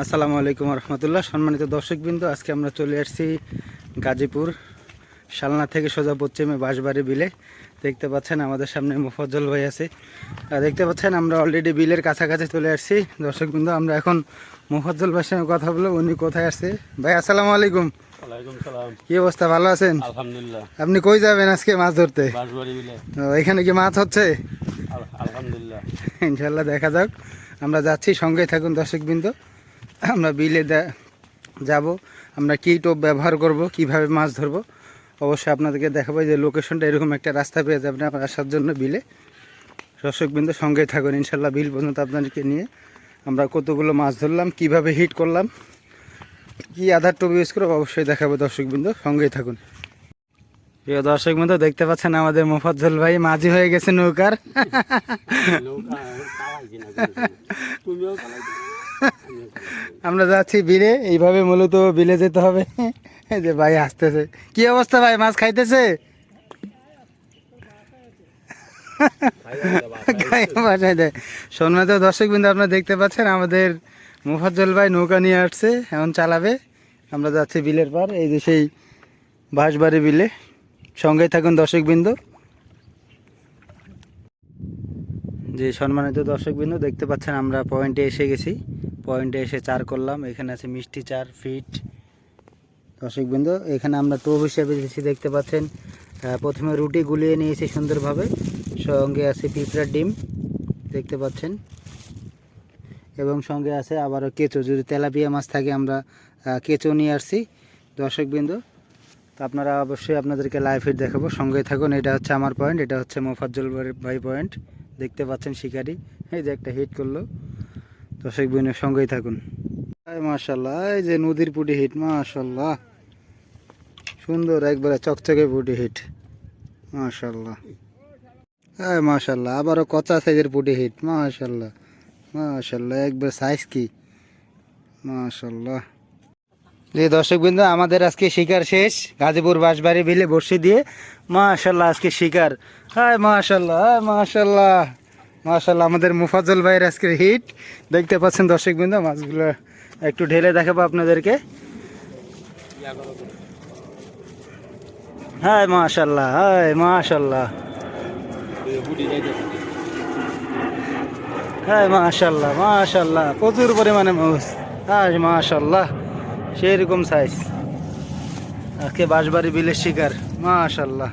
আসসালামু আলাইকুম রহমতুল্লাহ। সম্মানিত দর্শকবৃন্দ, আজকে আমরা চলে আসছি গাজীপুর শালনা থেকে সোজা পশ্চিমে বাঁশবাড়ি বিলে। দেখতে পাচ্ছেন আমাদের সামনে মোফাজ্জল ভাই আছে। দেখতে পাচ্ছেন আমরা অলরেডি বিলের কাছাকাছি চলে আসছি। দর্শকবৃন্দ, আমরা এখন মোফাজ্জল ভাইয়ের সঙ্গে কথা বলবো, উনি কোথায় আসছে। ভাই আসসালামু আলাইকুম। ওয়ালাইকুম সালাম। কি অবস্থা, ভালো আছেন? আলহামদুলিল্লাহ। আপনি কই যাবেন আজকে মাছ ধরতে? বাঁশবাড়ি বিলে। এখানে কি মাছ হচ্ছে? আলহামদুলিল্লাহ। ইনশাল্লাহ দেখা যাক, আমরা যাচ্ছি, সঙ্গেই থাকুন দর্শকবৃন্দ। আমরা বিলে যাব, আমরা কী টোপ ব্যবহার করব, কিভাবে মাছ ধরবো, অবশ্যই আপনাদেরকে দেখাবো। যে লোকেশনটা এরকম একটা রাস্তা পেয়ে যাবেন আপনার আসার জন্য বিলে। দর্শকবৃন্দ সঙ্গেই থাকুন, ইনশাল্লাহ বিল পর্যন্ত আপনাদেরকে নিয়ে আমরা কতগুলো মাছ ধরলাম, কিভাবে হিট করলাম, কি আধার টোপ ইউজ করবো অবশ্যই দেখাবো। দর্শকবৃন্দ সঙ্গেই থাকুন। প্রিয় দর্শকবৃন্দ, দেখতে পাচ্ছেন আমাদের মোফাজ্জল ভাই মাঝি হয়ে গেছে নৌকার। আমরা যাচ্ছি বিলে, এইভাবে মূলত বিলে যেতে হবে। এই যে ভাই আসতেছে। কি অবস্থা ভাই, মাছ খাইতেছে? সম্মানিত দর্শকবৃন্দ, আপনারা দেখতে পাচ্ছেন আমাদের মোফাজ্জল ভাই নৌকা নিয়ে আসছে, এখন চালাবে। আমরা যাচ্ছি বিলের পার, এই যে সেই বাঁশবাড়ি বিলে। সঙ্গেই থাকুন দর্শকবৃন্দ। যে সম্মানিত দর্শকবৃন্দ, দেখতে পাচ্ছেন আমরা পয়েন্টে এসে গেছি। পয়েন্টে এসে চার করলাম। এখানে আছে মিষ্টি চার ফিট। দর্শকবৃন্দ, এখানে আমরা টোপ হিসেবে দিয়েছি, দেখতে পাচ্ছেন। প্রথমে রুটি গুলিয়ে নিয়েছি সুন্দরভাবে, সঙ্গে আছে পিঁপড়ার ডিম, দেখতে পাচ্ছেন। এবং সঙ্গে আছে আবারও কেঁচো, যদি তেলাপিয়া মাছ থাকে আমরা কেঁচো নিয়ে আসছি। দর্শকবৃন্দ, তো আপনারা অবশ্যই আপনাদেরকে লাইভ হিট দেখাবো, সঙ্গেই থাকুন। এটা হচ্ছে আমার পয়েন্ট, এটা হচ্ছে মোফাজ্জল ভাই পয়েন্ট, দেখতে পাচ্ছেন শিকারি। এই যে একটা হিট করলো। দর্শকবৃন্দ সঙ্গেই থাকুন। মাশাল্লাহ, এই যে নদীর পুটি হিট, মাশাল্লাহ সুন্দর, একবারে চকচকে পুটি হিট, মাশাল্লাহ। হ্যাঁ মাশাল্লাহ, আবারও কচা সাইজের পুটি হিট, মাশাল্লাহ মাশাল্লাহ, একবার সাইজ কি, মাশাল্লাহ। যে দর্শকবৃন্দ, আমাদের আজকে শিকার শেষ গাজীপুর বাঁশবাড়ি বিলে বসে দিয়ে। মাশাল্লাহ, আজকে শিকার। হ্যাঁ মাশাল্লাহ, হ্যাঁ মাশাল্লাহ মাশাল্লাহ, আমাদের মোফাজ্জল ভাইয়ের আজকে হিট, দেখতে পাচ্ছেন দর্শকবৃন্দ। মাছগুলো একটু ঢেলে দেখাবো আপনাদেরকে। হ্যাঁ মাশাল্লাহ, হ্যাঁ মাশাল্লাহ, হ্যাঁ মাশাল্লাহ মাশাল্লাহ, প্রচুর পরিমাণে মাছ। হ্যাঁ মাশাল্লাহ, সেরকম সাইজ আজকে বাঁশবাড়ি বিলের শিকার, মাশাল্লাহ।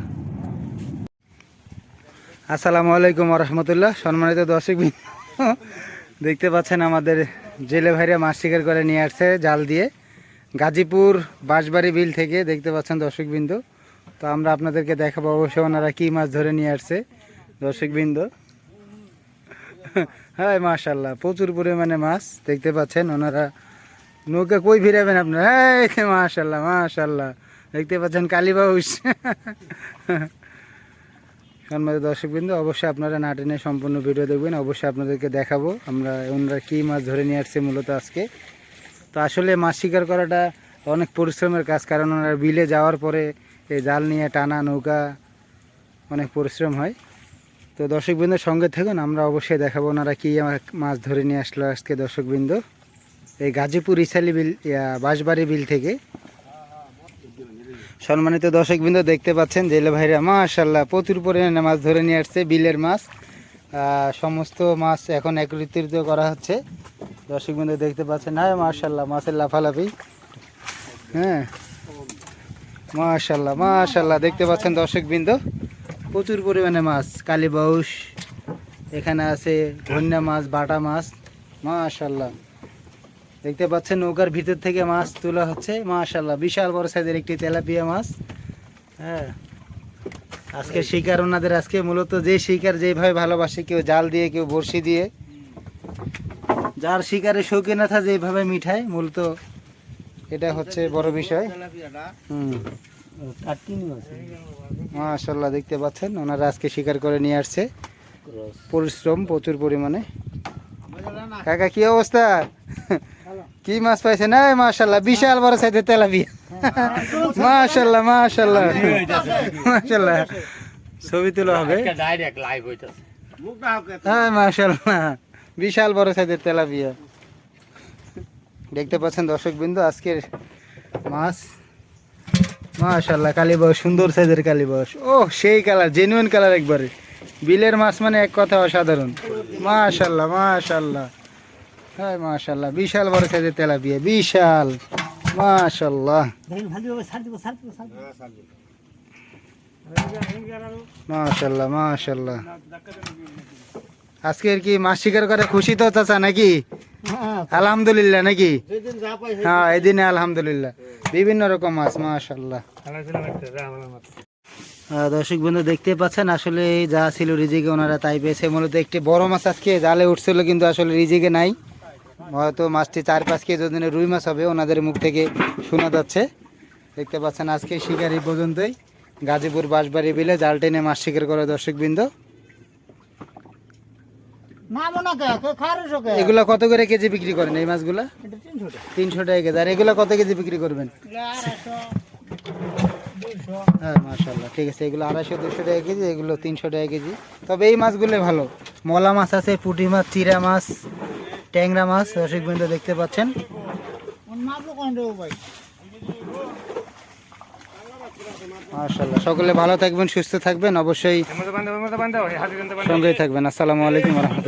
আসসালামু আলাইকুম রহমতুল্লাহ। সম্মানিত দর্শকবৃন্দ, দেখতে পাচ্ছেন আমাদের জেলে ভাইরা মাছ শিকার করে নিয়ে আসছে জাল দিয়ে গাজীপুর বাঁশবাড়ি বিল থেকে, দেখতে পাচ্ছেন দর্শকবৃন্দ। তো আমরা আপনাদেরকে দেখাবো অবশ্যই ওনারা কী মাছ ধরে নিয়ে আসছে। দর্শকবৃন্দ, হ্যাঁ মাশাল্লাহ, প্রচুর পরিমাণে মাছ, দেখতে পাচ্ছেন। ওনারা নৌকা কই ফিরাবেন আপনারা? হ্যাঁ মাশাল্লাহ মাশাল্লাহ, দেখতে পাচ্ছেন কালীবাউস। সম্মানিত দর্শকবৃন্দ, অবশ্যই আপনারা না টেনে সম্পূর্ণ ভিডিও দেখবেন, অবশ্যই আপনাদেরকে দেখাবো আমরা ওনারা কী মাছ ধরে নিয়ে আসছে মূলত আজকে। তো আসলে মাছ শিকার করাটা অনেক পরিশ্রমের কাজ, কারণ ওনারা বিলে যাওয়ার পরে এই জাল নিয়ে টানা নৌকা, অনেক পরিশ্রম হয়। তো দর্শকবৃন্দ সঙ্গে থাকুন, আমরা অবশ্যই দেখাবো ওনারা কী মাছ ধরে নিয়ে আসলো আজকে। দর্শকবৃন্দ, এই গাজীপুর ইসালি বিল, বাঁশবাড়ি বিল থেকে। সম্মানিত দর্শকবৃন্দ, দেখতে পাচ্ছেন জেলে ভাইরা মাশাল্লাহ প্রচুর পরিমাণে মাছ ধরে নিয়ে আসছে, বিলের মাছ। সমস্ত মাছ এখন একত্রিত করা হচ্ছে। দর্শকবৃন্দ দেখতে পাচ্ছেন, হ্যাঁ মাশাল্লাহ, মাছের লাফালাফি। হ্যাঁ মাশাল্লাহ মাশাল্লাহ, দেখতে পাচ্ছেন দর্শকবৃন্দ প্রচুর পরিমাণে মাছ, কালীবাউস, এখানে আছে ঘন্যা মাছ, বাটা মাছ, মাশাল্লাহ। দেখতে পাচ্ছেন নৌকার ভিতর থেকে মাছ তোলা হচ্ছে, মাশাল্লাহ বিশাল বড় সাইজের একটি তেলাপিয়া মাছ। হ্যাঁ, আজকে শিকার ওনাদের, আজকে মূলত যে শিকার যেভাবে ভালোবাসে, কেউ জাল দিয়ে, কেউ বড়শি দিয়ে, যার শিকারে শৌখিনতা যেভাবে মিঠায়, মূলত এটা হচ্ছে বড় বিষয়। মাশাল্লাহ, দেখতে পাচ্ছেন ওনারা আজকে শিকার করে নিয়ে আসছে, পরিশ্রম প্রচুর পরিমাণে। কাকা কি অবস্থা, কি মাছ পাইছেন? এই মাশাল্লাহ, বিশাল বড় সাইজের তেলাপিয়া, মাশাল্লাহ মাশাল্লাহ মাশাল্লাহ, ছবি তোলা হবে। হ্যাঁ মাশাল্লাহ, বিশাল বড় সাইজের তেলাপিয়া। দেখতে পাচ্ছেন দর্শকবৃন্দ আজকের মাছ মাশাআল্লাহ কালীবাস, সুন্দর সাইজের কালীবাস। ও সেই কালার, জেনুইন কালার একবারে। বিলের মাছ মানে এক কথা অসাধারণ। মাশাআল্লাহ মাশাআল্লাহ, হ্যাঁ মাশাআল্লাহ, বিশাল বড় সাইজের তেলাপিয়া, বিশাল মাশাআল্লাহ মাশাআল্লাহ মাশাআল্লাহ। আজকের কি মাছ শিকার করে খুশি তো চাচা নাকি? আলহামদুলিল্লাহ নাকি? হ্যাঁ এই দিনে আলহামদুলিল্লাহ, বিভিন্ন রকম মাছ মাশাআল্লাহ। দর্শক বন্ধু দেখতে পাচ্ছেন আসলে যা ছিল রিজিকে ওনারা তাই পেয়েছে। মূলত একটি বড় মাছ আজকে জালে উঠছিল, কিন্তু আসলে রিজিকে নাই। হয়তো মাছটি 4-5 কেজি ওজনের রুই মাছ হবে, ওনাদের মুখ থেকে শোনা যাচ্ছে। দেখতে পাচ্ছেন আজকে শিকার এই পর্যন্তই। গাজীপুর বাঁশবাড়ি বিলে জাল টেনে মাছ শিকার করে দর্শকবৃন্দ। এগুলা কত করে কেজি বিক্রি করেন এই মাছগুলা? 300 টাকা কেজি। আর এগুলা কত কেজি বিক্রি করবেন? হ্যাঁ মাশাআল্লাহ, ঠিক আছে। এগুলো 250-200 টাকা কেজি, এগুলো 300 টাকা কেজি। তবে এই মাছগুলো ভালো। মলা মাছ আছে, পুঁটি মাছ, চিরা মাছ, ট্যাংরা মাছ দর্শকবৃন্দ দেখতে পাচ্ছেন। মাশাআল্লাহ, সকলে ভালো থাকবেন, সুস্থ থাকবেন, অবশ্যই সঙ্গেই থাকবেন। আসসালামু আলাইকুম ওয়া রাহমাতুল্লাহ।